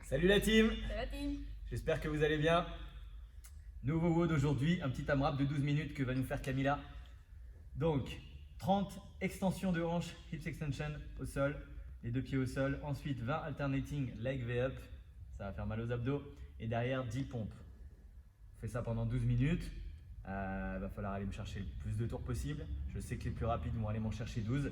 Salut la team, Ça va, team? j'espère que vous allez bien. Nouveau WOD aujourd'hui, un petit AMRAP de 12 minutes que va nous faire Camilla. Donc, 30 extensions de hanches, hips extension au sol, les deux pieds au sol. Ensuite, 20 alternating leg V-up, ça va faire mal aux abdos. Et derrière, 10 pompes. On fait ça pendant 12 minutes. Va falloir aller me chercher le plus de tours possible. Je sais que les plus rapides vont aller m'en chercher 12.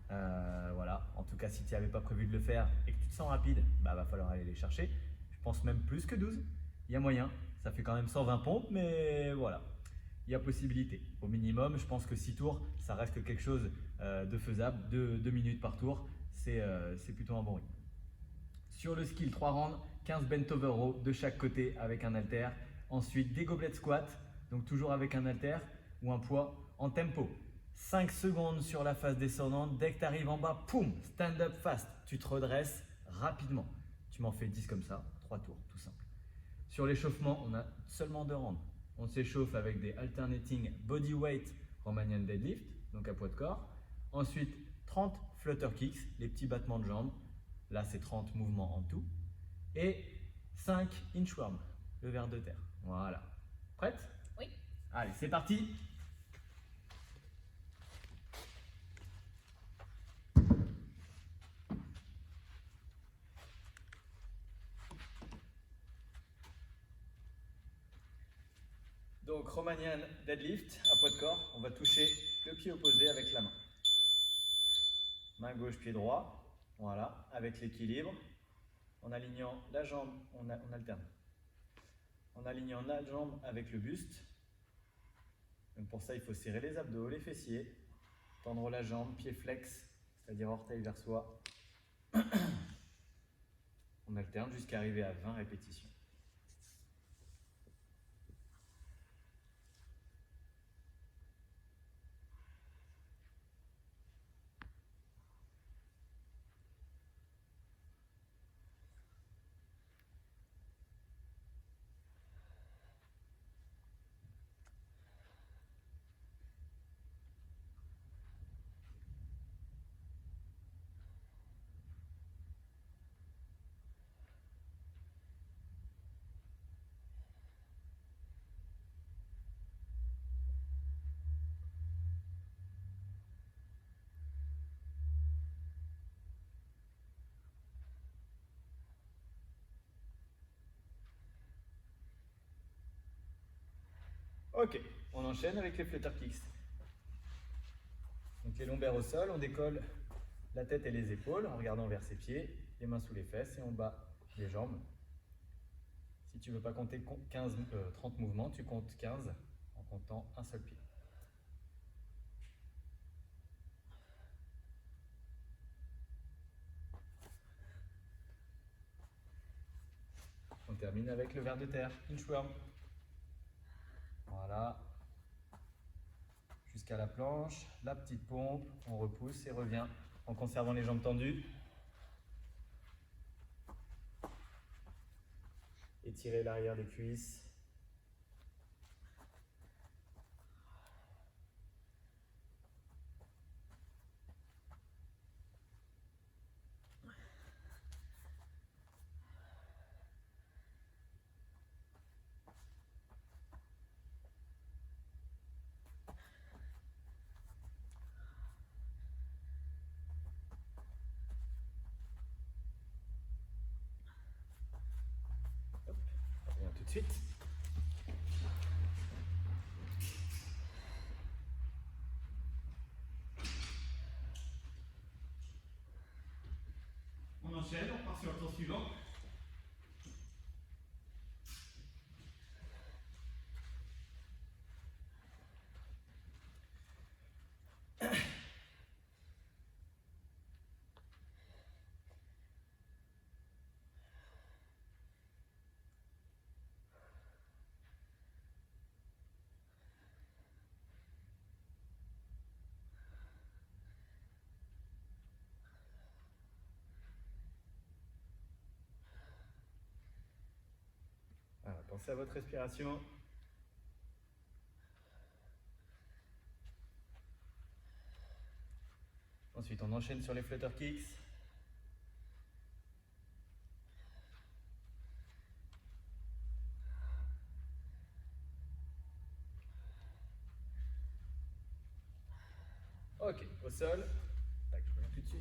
Voilà. En tout cas, si tu n'avais pas prévu de le faire et que tu te sens rapide, va falloir aller les chercher. Je pense même plus que 12. Il y a moyen. Ça fait quand même 120 pompes, mais voilà. Il y a possibilité. Au minimum, je pense que 6 tours, ça reste quelque chose de faisable. 2 minutes par tour, c'est plutôt un bon rythme. Sur le skill 3 rounds, 15 bent over row de chaque côté avec un halter. Ensuite, des goblet squats, donc toujours avec un halter ou un poids en tempo. 5 secondes sur la phase descendante. Dès que tu arrives en bas, poum, stand up fast. Tu te redresses rapidement. Tu m'en fais 10 comme ça, 3 tours, tout simple. Sur l'échauffement, on a seulement 2 rounds. On s'échauffe avec des alternating body weight Romanian deadlift, donc à poids de corps. Ensuite, 30 flutter kicks, les petits battements de jambes. Là, c'est 30 mouvements en tout. Et 5 inchworm, le ver de terre. Voilà. Prête? Oui. Allez, c'est parti. Donc, Romanian deadlift à poids de corps. On va toucher le pied opposé avec la main. Main gauche, pied droit. Voilà, avec l'équilibre. En alignant la jambe, on alterne. En alignant la jambe avec le buste. Donc pour ça, il faut serrer les abdos, les fessiers, tendre la jambe, pied flex, c'est-à-dire orteil vers soi. On alterne jusqu'à arriver à 20 répétitions. Ok, on enchaîne avec les flutter kicks. Donc les lombaires au sol, on décolle la tête et les épaules en regardant vers ses pieds, les mains sous les fesses et on bat les jambes. Si tu ne veux pas compter 30 mouvements, tu comptes 15 en comptant un seul pied. On termine avec le ver de terre, inchworm. Voilà. Jusqu'à la planche, la petite pompe, on repousse et revient en conservant les jambes tendues. Étirez l'arrière des cuisses. Hop, on revient tout de suite. On enchaîne, on part sur le tour suivant. Voilà, pensez à votre respiration. Ensuite, on enchaîne sur les flutter kicks. Ok, au sol. Tac, je reviens tout de suite.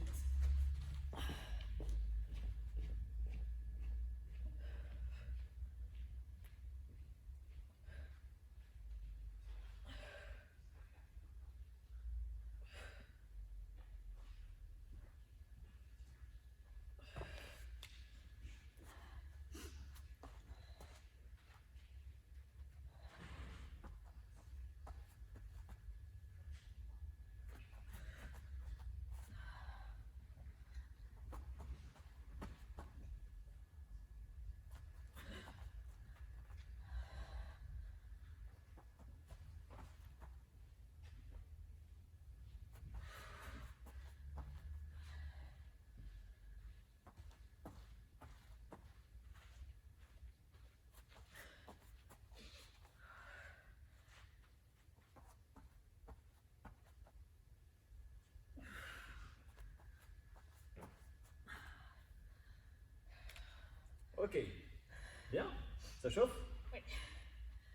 Ok, bien, ça chauffe? Oui.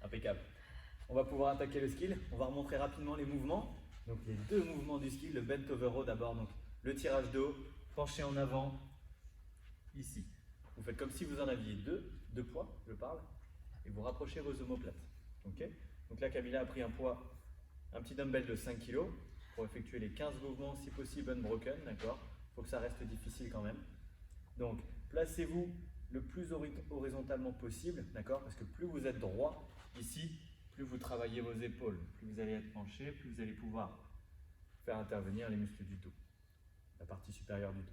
Impeccable. On va pouvoir attaquer le skill. On va remontrer rapidement les mouvements. Donc les deux mouvements du skill, le bent over row d'abord, donc le tirage de haut, penché en avant, ici. Vous faites comme si vous en aviez deux poids, je parle, et vous rapprochez vos omoplates. Ok? Donc là, Camilla a pris un poids, un petit dumbbell de 5 kg pour effectuer les 15 mouvements, si possible unbroken, d'accord? Il faut que ça reste difficile quand même. Donc, placez-vous le plus horizontalement possible, d'accord? Parce que plus vous êtes droit ici, plus vous travaillez vos épaules, plus vous allez être penché, plus vous allez pouvoir faire intervenir les muscles du dos, la partie supérieure du dos.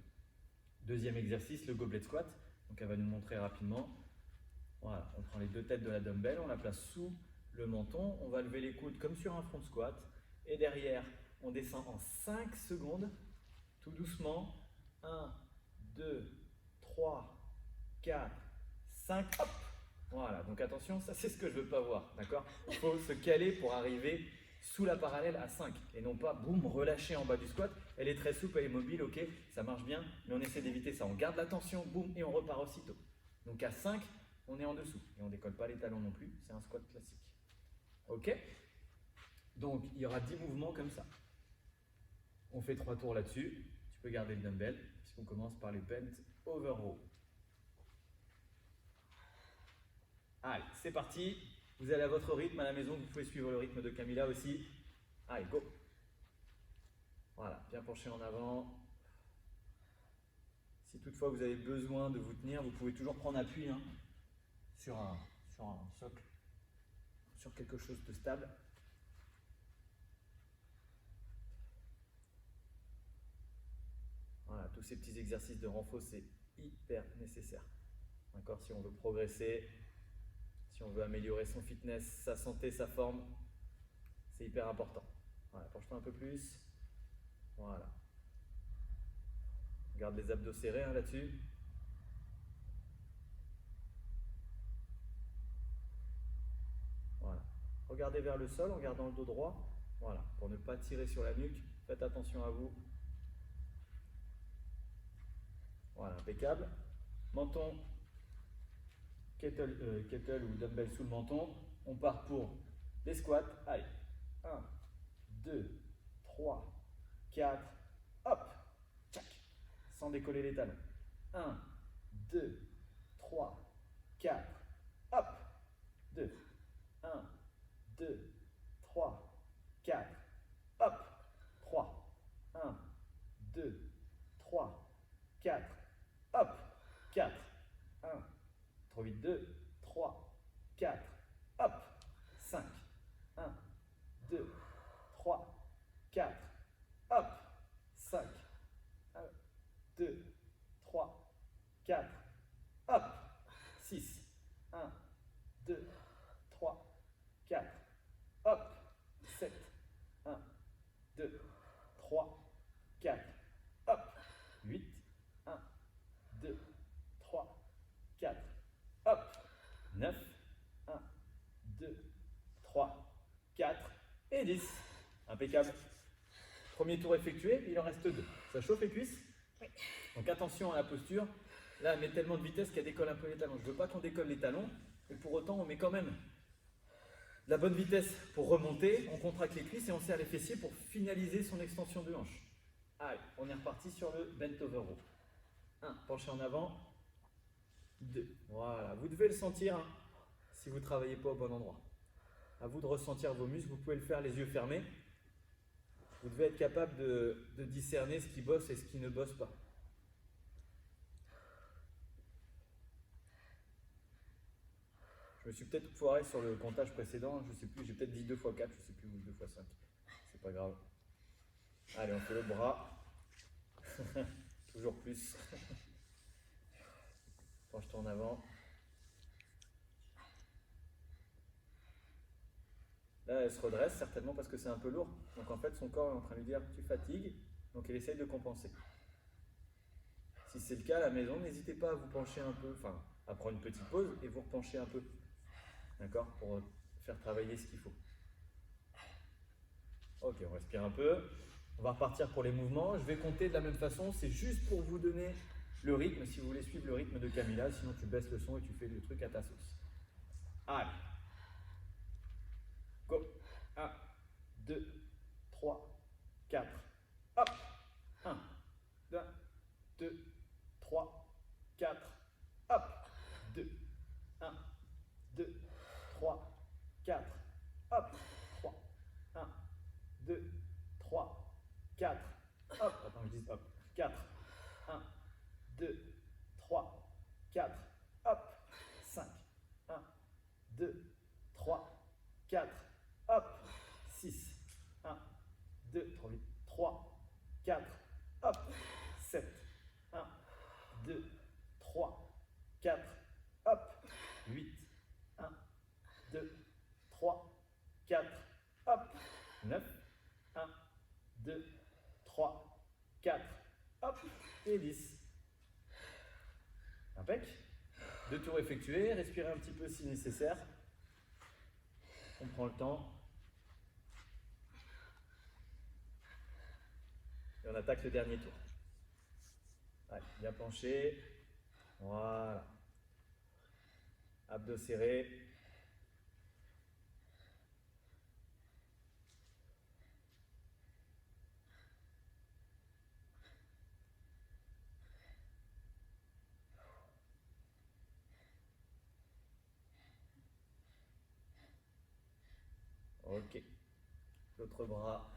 Deuxième exercice, le goblet squat. Donc elle va nous montrer rapidement. Voilà, on prend les deux têtes de la dumbbell, on la place sous le menton, on va lever les coudes comme sur un front squat, et derrière, on descend en 5 secondes, tout doucement. 1, 2, 3, 4, 5, hop! Voilà, donc attention, ça c'est ce que je ne veux pas voir, d'accord? Il faut se caler pour arriver sous la parallèle à 5 et non pas, boum, relâcher en bas du squat. Elle est très souple, elle est mobile, ok, ça marche bien, mais on essaie d'éviter ça. On garde la tension, boum, et on repart aussitôt. Donc à 5, on est en dessous et on ne décolle pas les talons non plus, c'est un squat classique. Ok? Donc il y aura 10 mouvements comme ça. On fait 3 tours là-dessus, tu peux garder le dumbbell, puisqu'on commence par les bent over row. Allez, c'est parti. Vous allez à votre rythme à la maison, vous pouvez suivre le rythme de Camilla aussi. Allez, go. Voilà, bien penché en avant. Si toutefois vous avez besoin de vous tenir, vous pouvez toujours prendre appui sur un socle, sur quelque chose de stable. Voilà, tous ces petits exercices de renfort, c'est hyper nécessaire. D'accord, si on veut progresser, si on veut améliorer son fitness, sa santé, sa forme, c'est hyper important. Voilà, penche-toi un peu plus. Voilà. Garde les abdos serrés là-dessus. Voilà. Regardez vers le sol en gardant le dos droit. Voilà, pour ne pas tirer sur la nuque. Faites attention à vous. Voilà, impeccable. Menton, kettle ou dumbbell sous le menton. On part pour les squats. Allez, 1, 2, 3, 4, hop, tchac, sans décoller les talons. 1, 2, 3, 4, hop, 2, 1, 2, 3, 4, hop, 3, 1, 2, 3, 4, hop, 4, 1, trop vite, 2, 3, 4, hop, 5, 1, 2, 3, 4, hop, 5, 1, 2, 3, 4, hop, 6, 1, 2, 3, 4, hop, 7, 1, 2, 3, 4, hop, 8, 1, 2, 3, 4, hop, 9, 1, 2, 3, 4 et 10. Impeccable. Premier tour effectué, il en reste 2. Ça chauffe les cuisses? Oui. Donc attention à la posture. Là, elle met tellement de vitesse qu'elle décolle un peu les talons. Je ne veux pas qu'on décolle les talons, mais pour autant, on met quand même La bonne vitesse pour remonter, on contracte les cuisses et on serre les fessiers pour finaliser son extension de hanche. Allez, on est reparti sur le bent over row. 1, penchez en avant. 2, voilà, vous devez le sentir hein, si vous ne travaillez pas au bon endroit. À vous de ressentir vos muscles, vous pouvez le faire les yeux fermés. Vous devez être capable de discerner ce qui bosse et ce qui ne bosse pas. Je me suis peut-être foiré sur le comptage précédent, je ne sais plus, j'ai peut-être dit 2 x 4, je ne sais plus, ou 2 x 5. C'est pas grave. Allez, on fait le bras. Toujours plus. Penche-toi en avant. Là, elle se redresse certainement parce que c'est un peu lourd. Donc en fait, son corps est en train de lui dire tu fatigues. Donc elle essaye de compenser. Si c'est le cas à la maison, n'hésitez pas à vous pencher un peu, enfin à prendre une petite pause et vous repencher un peu. D'accord? Pour faire travailler ce qu'il faut. Ok, on respire un peu. On va repartir pour les mouvements. Je vais compter de la même façon. C'est juste pour vous donner le rythme, si vous voulez suivre le rythme de Camila. Sinon, tu baisses le son et tu fais le truc à ta sauce. Allez. Go. 1, 2, 3, 4. Hop. 1, 2, 3, 4. Hop. 2, 1, 2, 3, 4. Hop. 3, 1, 2, 3, 4. Hop. Attends, je dis hop. 4. 1, 2, 3, 4. Hop. 5. 1, 2, 3, 4. Hop. 6. 1, 2, 3, 4. Hop. 7. 1, 2, 3, 4. Hop. 8. 1, 2, 3, 4. Hop. 9. 1, 2, 3, 4. Hop. Et 10. Impec. 2 tours effectués. Respirez un petit peu si nécessaire. On prend le temps. Et on attaque le dernier tour. Allez, bien penché. Voilà. Abdos serrés. Ok. L'autre bras.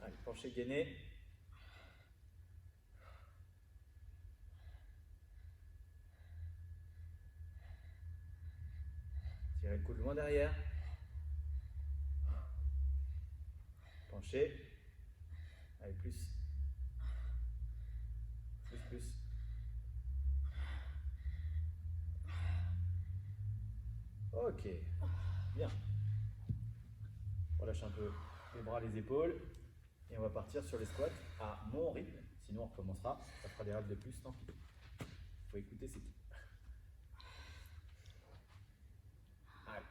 Allez, penché gainé. Tirez le coude loin derrière. Penché. Allez, plus. Plus. Ok. Bien. On relâche un peu les bras, les épaules. Et on va partir sur les squats à mon rythme. Sinon, on recommencera. Ça fera des rêves de plus, tant pis. Il faut écouter, c'est tout. Allez.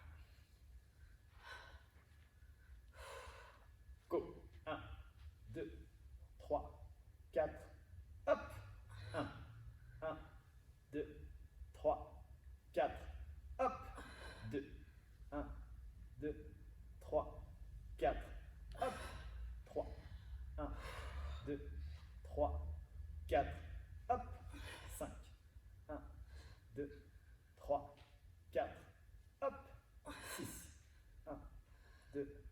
Go. 1, 2, 3, 4. Hop. 1, 1, 2, 3, 4. Hop. 2, 1, 2, 3, 4. Hop. 3, 1, 2, 3, 4. Hop. 5, 1, 2, 3, 4. Hop. 6, 1, 2,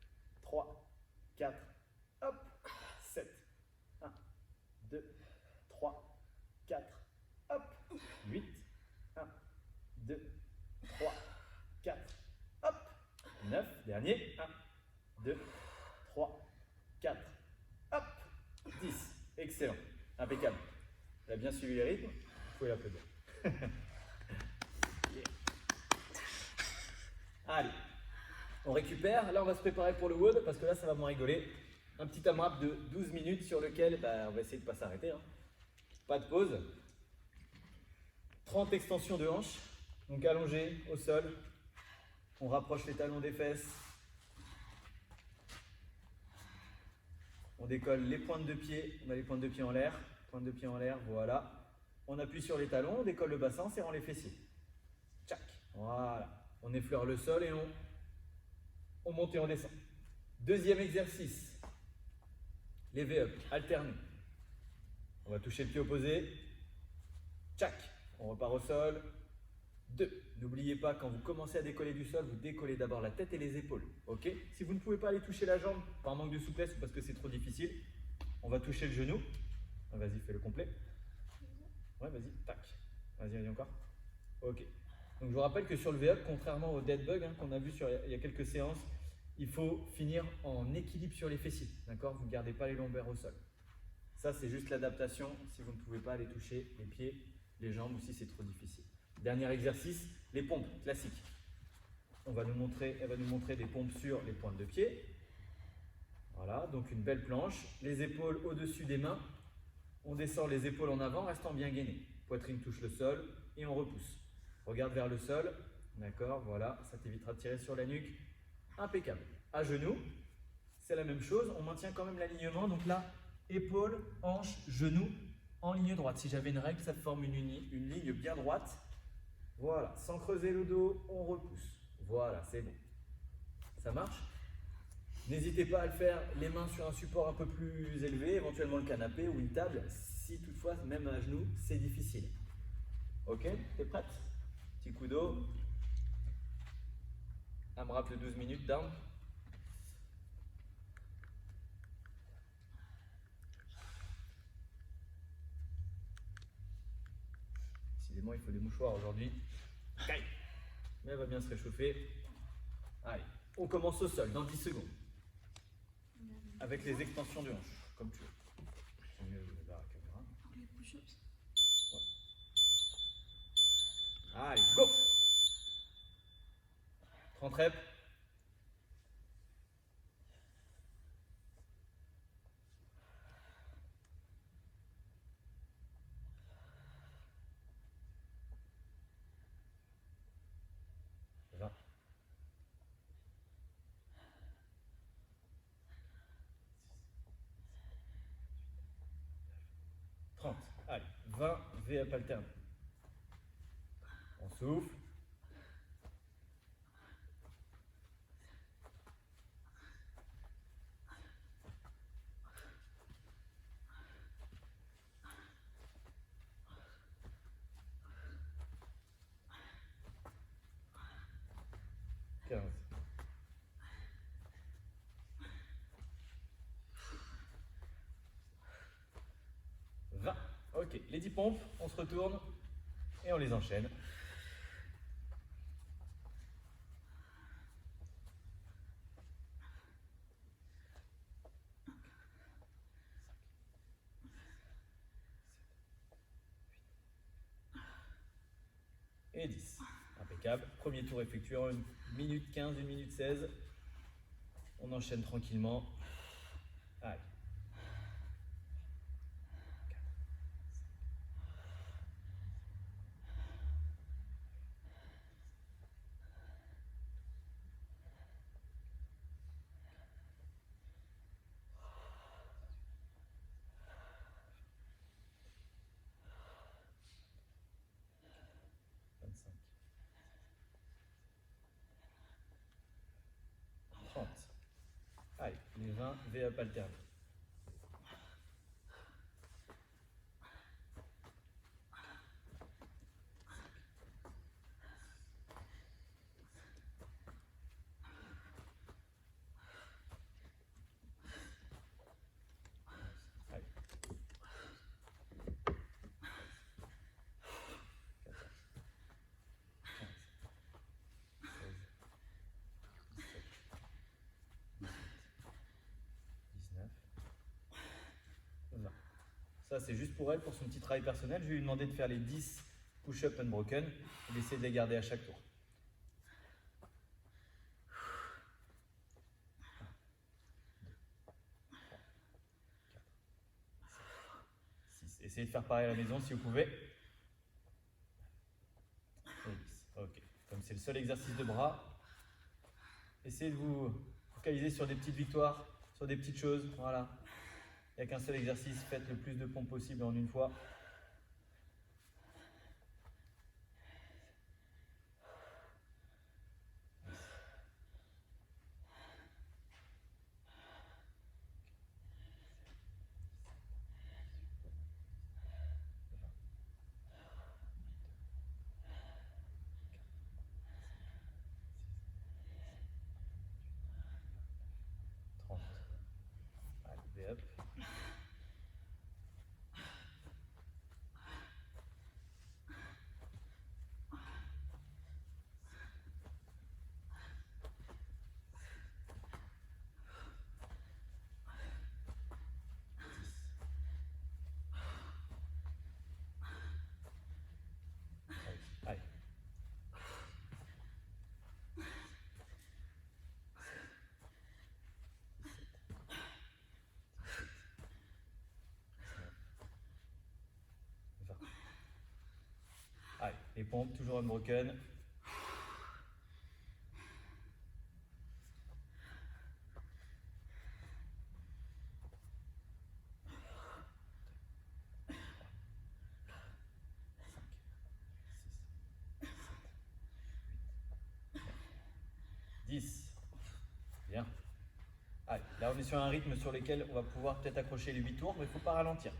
3, 4. Hop. 7, 1, 2, 3, 4. Hop. 8, 1, 2, 3, 4. Hop. 9, dernier. 1, 2, 3, 4. Hop. 10. Excellent. Impeccable. Il a bien suivi les rythmes. Vous pouvez l'applaudir. Yeah. Allez. On récupère. Là, on va se préparer pour le WOD parce que là, ça va moins rigoler. Un petit AMRAP de 12 minutes sur lequel on va essayer de ne pas s'arrêter. Hein. Pas de pause. 30 extensions de hanches. Donc allongé au sol. On rapproche les talons des fesses. On décolle les pointes de pied. On a les pointes de pied en l'air. Pointe de pied en l'air, voilà. On appuie sur les talons, on décolle le bassin en serrant les fessiers. Voilà. On effleure le sol et on monte et on descend. Deuxième exercice. Les V-up, alternés. On va toucher le pied opposé. Tchac. On repart au sol. 2. N'oubliez pas, quand vous commencez à décoller du sol, vous décollez d'abord la tête et les épaules. Ok? Si vous ne pouvez pas aller toucher la jambe par manque de souplesse ou parce que c'est trop difficile, on va toucher le genou. Vas-y, fais le complet. Ouais, vas-y, tac. Vas-y encore. Ok. Donc je vous rappelle que sur le V-up, contrairement au dead bug qu'on a vu il y a quelques séances, il faut finir en équilibre sur les fessiers. D'accord? Vous ne gardez pas les lombaires au sol. Ça, c'est juste l'adaptation si vous ne pouvez pas aller toucher les pieds, les jambes ou si c'est trop difficile. Dernier exercice, les pompes classiques. Elle va nous montrer des pompes sur les pointes de pied. Voilà, donc une belle planche. Les épaules au-dessus des mains. On descend les épaules en avant, restant bien gainé. Poitrine touche le sol et on repousse. Regarde vers le sol. D'accord, voilà, ça t'évitera de tirer sur la nuque. Impeccable. À genoux, c'est la même chose. On maintient quand même l'alignement. Donc là, épaules, hanches, genoux en ligne droite. Si j'avais une règle, ça forme une ligne bien droite. Voilà, sans creuser le dos, on repousse. Voilà, c'est bon. Ça marche? N'hésitez pas à le faire les mains sur un support un peu plus élevé, éventuellement le canapé ou une table, si toutefois, même à genoux, c'est difficile. Ok, t'es prête? Petit coup d'eau. AMRAP de 12 minutes, down. Décidément, il faut des mouchoirs aujourd'hui. Mais elle va bien se réchauffer. Allez, on commence au sol dans 10 secondes. Avec les extensions de hanches, comme tu veux. C'est mieux vers la caméra. Les push-ups. Ouais. Allez, go! 30 reps. Va. 30. Allez, 20 V-up alternés. On souffle. 15. 20. Ok, les 10 pompes, on se retourne et on les enchaîne. Et 10. Impeccable. Premier tour effectué en 1 minute 15, 1 minute 16. On enchaîne tranquillement. Allez. 25. 30. Allez, les 20 V-up alternés. Allez. 20. Ça, c'est juste pour elle, pour son petit travail personnel. Je vais lui demander de faire les 10 push-up unbroken et d'essayer de les garder à chaque tour. 6. Essayez de faire pareil à la maison si vous pouvez. Et 10. Ok. Comme c'est le seul exercice de bras, essayez de vous focaliser sur des petites victoires, sur des petites choses. Voilà. Il n'y a qu'un seul exercice, faites le plus de pompes possible en une fois. les pompes, toujours unbroken. 10. Bien. Allez, là on est sur un rythme sur lequel on va pouvoir peut-être accrocher les 8 tours, mais il ne faut pas ralentir.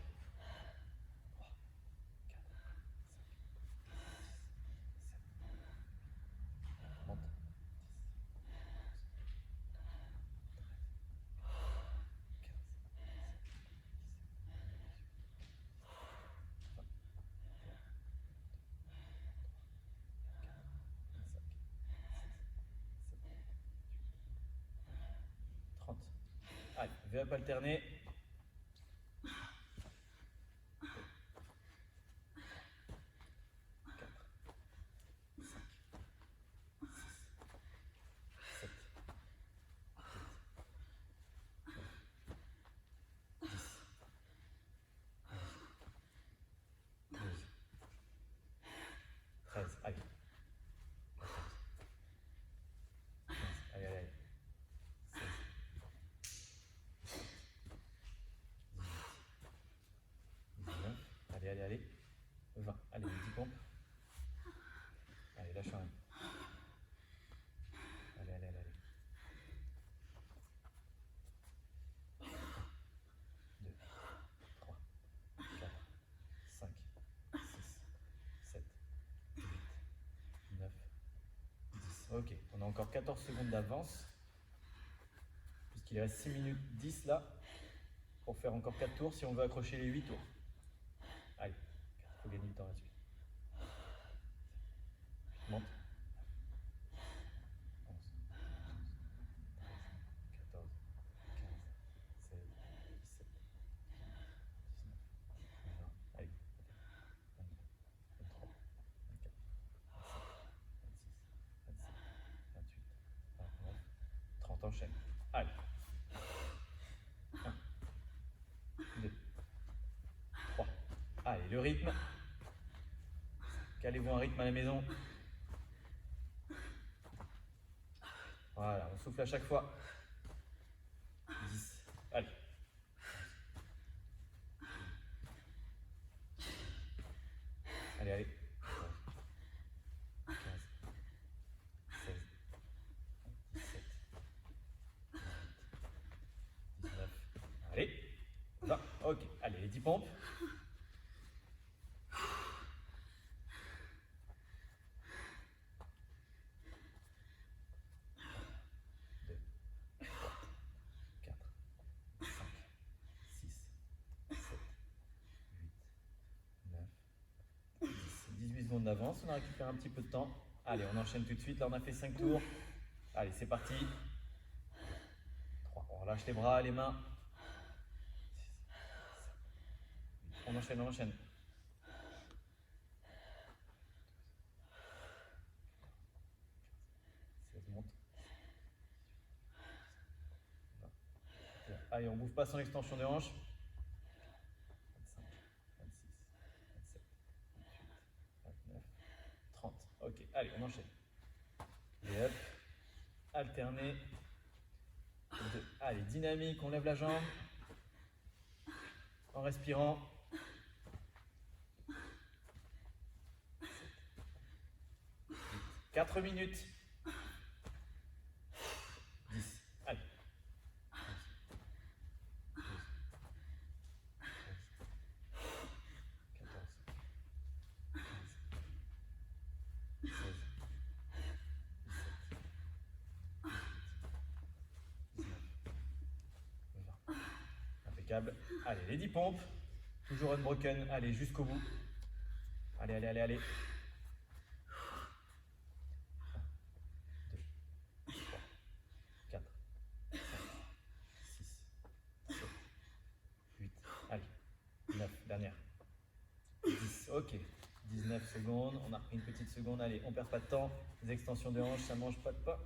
3, 4, 5, 6, 7, 8, 9, 10, 11, 12, 13, 14, 15, 16, 17, 18, 19, 20. Allez, V-up alterné. 13, allez. 15, allez, allez, allez. 16, 18, 19, allez, allez, allez. 20, allez, les 10 pompes. Allez, lâche un. Allez, allez, allez, allez. 2, 3, 4, 5, 6, 7, 8, 9, 10. Ok, on a encore 14 secondes d'avance. Puisqu'il reste 6 minutes 10 là. Pour faire encore 4 tours si on veut accrocher les 8 tours. Allez, il faut gagner du temps là-dessus. Monte. 11, 12, 13, 14, 15, 16, 17, 19, 20. Allez. 22, 23, 24, 25, 26, 27, 28, 29, 30. Enchaîne. Allez. 1, 2, 3. Allez, le rythme. Calez-vous un rythme à la maison. Voilà, on souffle à chaque fois. 10. Allez. 11. Allez, allez. 14, 15, 16, 17, 18, 19. Allez. 20. Ok. Allez, les 10 pompes. 2, 3, 4, 5, 6, 7, 8, 9, 10. 18 secondes d'avance. On a récupéré un petit peu de temps. Allez, on enchaîne tout de suite. Là, on a fait 5 tours. Allez, c'est parti. 3. On relâche les bras, les mains. 6, 7, 8. On enchaîne, on enchaîne. 16, monte. 20. Allez, on ne bouge pas sans l'extension de hanche. 25, 26, 27, 28, 29, 30. Ok, allez, on enchaîne. Et hop, alterner. 2. Allez, dynamique, on lève la jambe. En respirant. 7, 8, 4 minutes. 10. Allez. 11, 12, 13, 14, 15, 16, 17, 18, 19, 20. Impeccable. Allez, les 10 pompes. Toujours unbroken. Allez, jusqu'au bout. Allez, allez, allez, allez. 1, 2, 3, 4, 5, 6, 7, 8. Allez. 9. Dernière. 10. Ok. 19 secondes. On a repris une petite seconde. Allez, on perd pas de temps. Les extensions de hanches, ça mange pas de pas.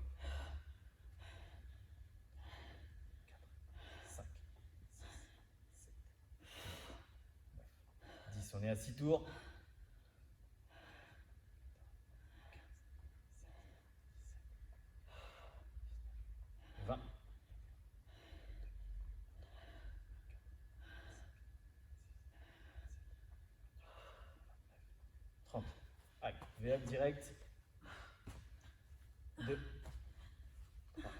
4, 5, 6, 7, 8, 9, 10. On est à 6 tours. Allez, V-up direct. 2, 3, 5,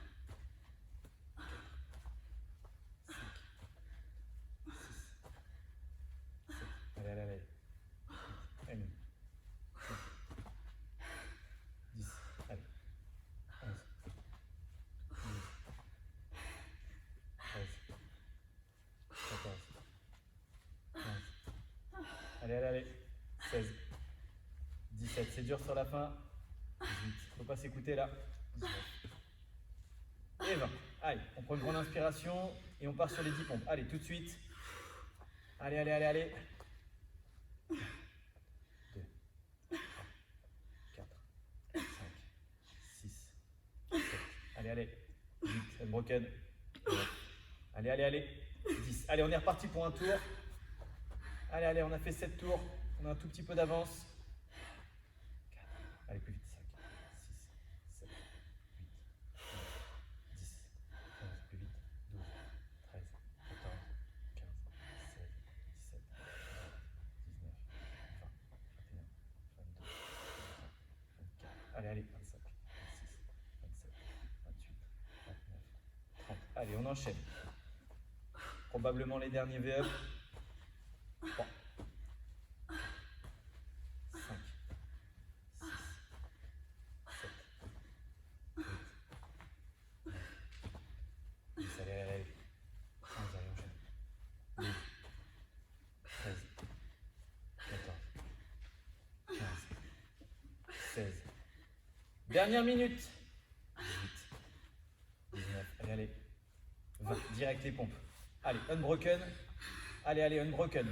6, 7. Allez, allez, allez. 1, 10, allez. 11, 12, 13, 14, 15. Allez, allez, allez. 16, 17. C'est dur sur la fin. 18. Faut pas s'écouter là. 19. Et 20. Allez, on prend une grande inspiration et on part sur les 10 pompes. Allez, tout de suite. Allez, allez, allez, allez. 2, 3, 4, 5, 6, 7. Allez, allez. 8, unbroken. 9. Allez, allez, allez. 10. Allez, on est reparti pour un tour. Allez, allez, on a fait 7 tours. On a un tout petit peu d'avance. 4. Allez, plus vite. 5, 6, 7, 8, 9, 10, 11, plus vite. 12, 13, 14, 15, 16, 17, 19, 20, 21, 22, 23, 24. Allez, allez, 25, 26, 27, 28, 29, 30. Allez, on enchaîne. Probablement les derniers V-up. 3, 5, 6, 7, 8, 9, 10. Allez, allez, allez. 11, allez, enchaîne. 12, 13, 14, 15, 16. Dernière minute. 18, 19, allez, allez. 20, direct les pompes. Allez, unbroken. Allez, allez, unbroken.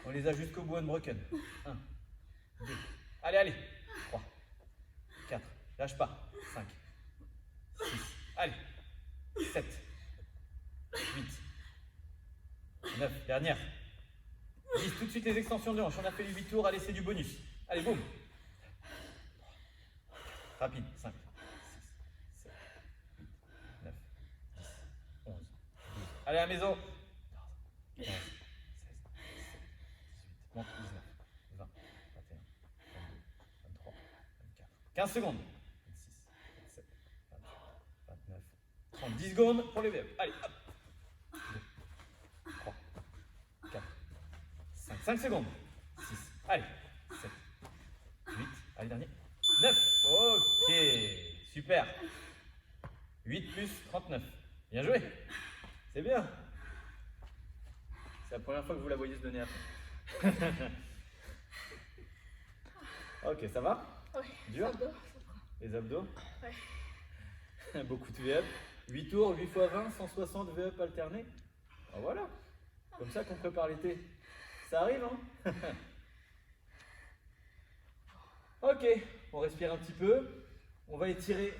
On les a jusqu'au bout, unbroken. 1, 2. Allez, allez. 3, 4. Lâche pas. 5, 6. Allez. 7, 8, 9. Dernière. 10. Tout de suite les extensions de hanche. On a fait les 8 tours. Allez, c'est du bonus. Allez, boum. Rapide. 5, 6, 7, 8, 9, 10, 11, 12. Allez, à la maison. 15, 16, 17, 18, monte, 19, 20, 21, 22, 23, 24. 15 secondes. 26, 27, 28, 29, 30. 10 secondes pour les V-up. Allez, hop. 2, 3, 4, 5. 5 secondes. 6. Allez. 7, 8. Allez, dernier. 9. Ok. Super. 8 plus 39. Bien joué. C'est bien. C'est la première fois que vous la voyez se donner à fond. Ok, ça va? Ouais. Dur? Abdos. Les abdos? Ouais. Beaucoup de V-up. 8 tours, 8 x 20, 160 V-up alternés. Ben voilà. Comme ça qu'on prépare l'été. Ça arrive, hein? Ok, on respire un petit peu. On va étirer.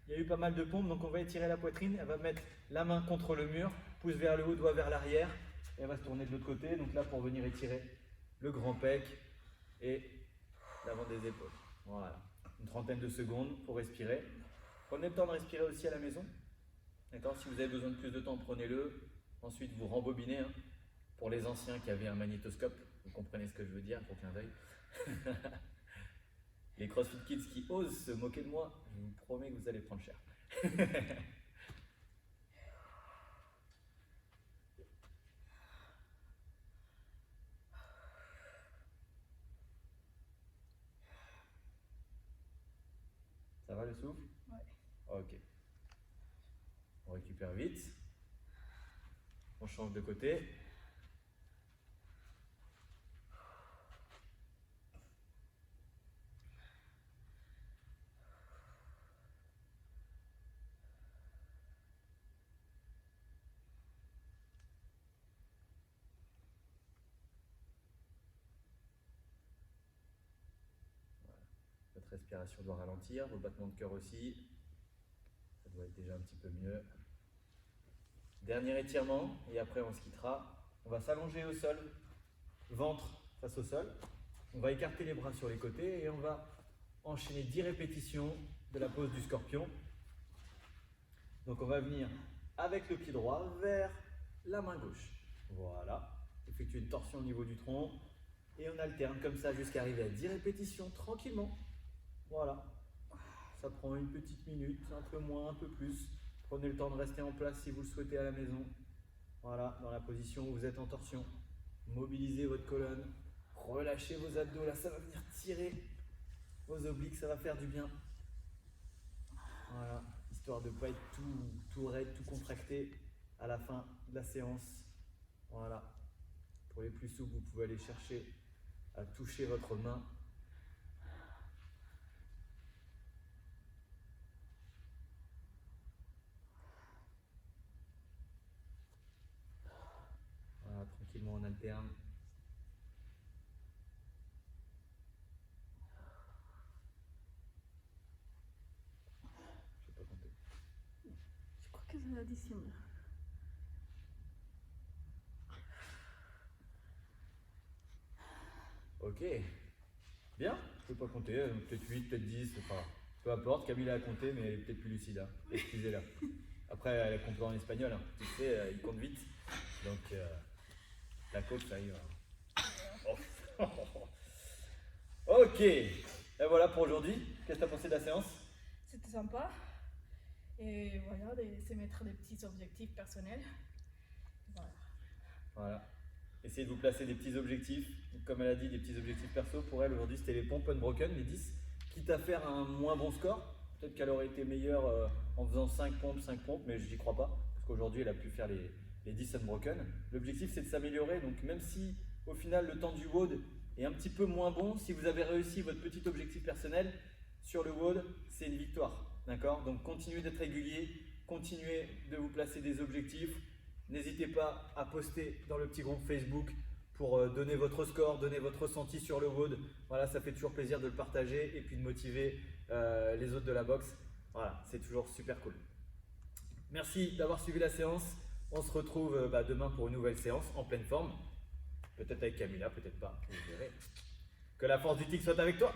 Il y a eu pas mal de pompes, donc on va étirer la poitrine. Elle va mettre la main contre le mur, pouce vers le haut, doigt vers l'arrière. Et elle va se tourner de l'autre côté. Donc là, pour venir étirer le grand pec et l'avant des épaules. Voilà. Une trentaine de secondes pour respirer. Prenez le temps de respirer aussi à la maison. D'accord? Si vous avez besoin de plus de temps, prenez-le. Ensuite, vous rembobinez. Hein. Pour les anciens qui avaient un magnétoscope, vous comprenez ce que je veux dire, pour clin d'œil. Les CrossFit Kids qui osent se moquer de moi, je vous promets que vous allez prendre cher. Ça va le souffle? Ouais. Ok. On récupère vite. On change de côté. Votre respiration doit ralentir, vos battements de cœur aussi. Ça doit être déjà un petit peu mieux. Dernier étirement, et après on se quittera. On va s'allonger au sol, ventre face au sol. On va écarter les bras sur les côtés et on va enchaîner 10 répétitions de la pose du scorpion. Donc on va venir avec le pied droit vers la main gauche. Voilà. Effectuer une torsion au niveau du tronc Et on alterne comme ça jusqu'à arriver à 10 répétitions tranquillement. Voilà. Ça prend une petite minute, un peu moins, un peu plus. Prenez le temps de rester en place si vous le souhaitez à la maison. Voilà, dans la position où vous êtes en torsion. Mobilisez votre colonne. Relâchez vos abdos. Là, ça va venir tirer vos obliques. Ça va faire du bien. Voilà, histoire de ne pas être tout raide, tout contracté à la fin de la séance. Voilà. Pour les plus souples, vous pouvez aller chercher à toucher votre main. Voilà, tranquillement on alterne. Je sais pas compter. Je crois que c'est l'addition. Ok. Bien, je ne peux pas compter, peut-être 8, peut-être 10, enfin, peu importe. Camille a compté, mais elle est peut-être plus lucide. Hein. Excusez-la. Après, elle a compté en espagnol, hein. Tu sais, il compte vite. Donc, la côte, ça arrive. Oh. Ok. Et voilà pour aujourd'hui. Qu'est-ce que tu as pensé de la séance? C'était sympa. Et voilà, de se mettre des petits objectifs personnels. Voilà. Voilà. Essayez de vous placer des petits objectifs. Comme elle a dit, des petits objectifs perso. Pour elle, aujourd'hui, c'était les pompes unbroken, les 10. Quitte à faire un moins bon score. Peut-être qu'elle aurait été meilleure en faisant 5 pompes, mais je n'y crois pas. Parce qu'aujourd'hui, elle a pu faire les 10 unbroken. L'objectif, c'est de s'améliorer. Donc, même si, au final, le temps du WOD est un petit peu moins bon, si vous avez réussi votre petit objectif personnel sur le WOD, c'est une victoire. D'accord? Donc, continuez d'être régulier. Continuez de vous placer des objectifs. N'hésitez pas à poster dans le petit groupe Facebook pour donner votre score, donner votre ressenti sur le WOD. Voilà, ça fait toujours plaisir de le partager et puis de motiver les autres de la boxe. Voilà, c'est toujours super cool. Merci d'avoir suivi la séance. On se retrouve demain pour une nouvelle séance en pleine forme. Peut-être avec Camilla, peut-être pas. Vous verrez. Que la force du tigre soit avec toi.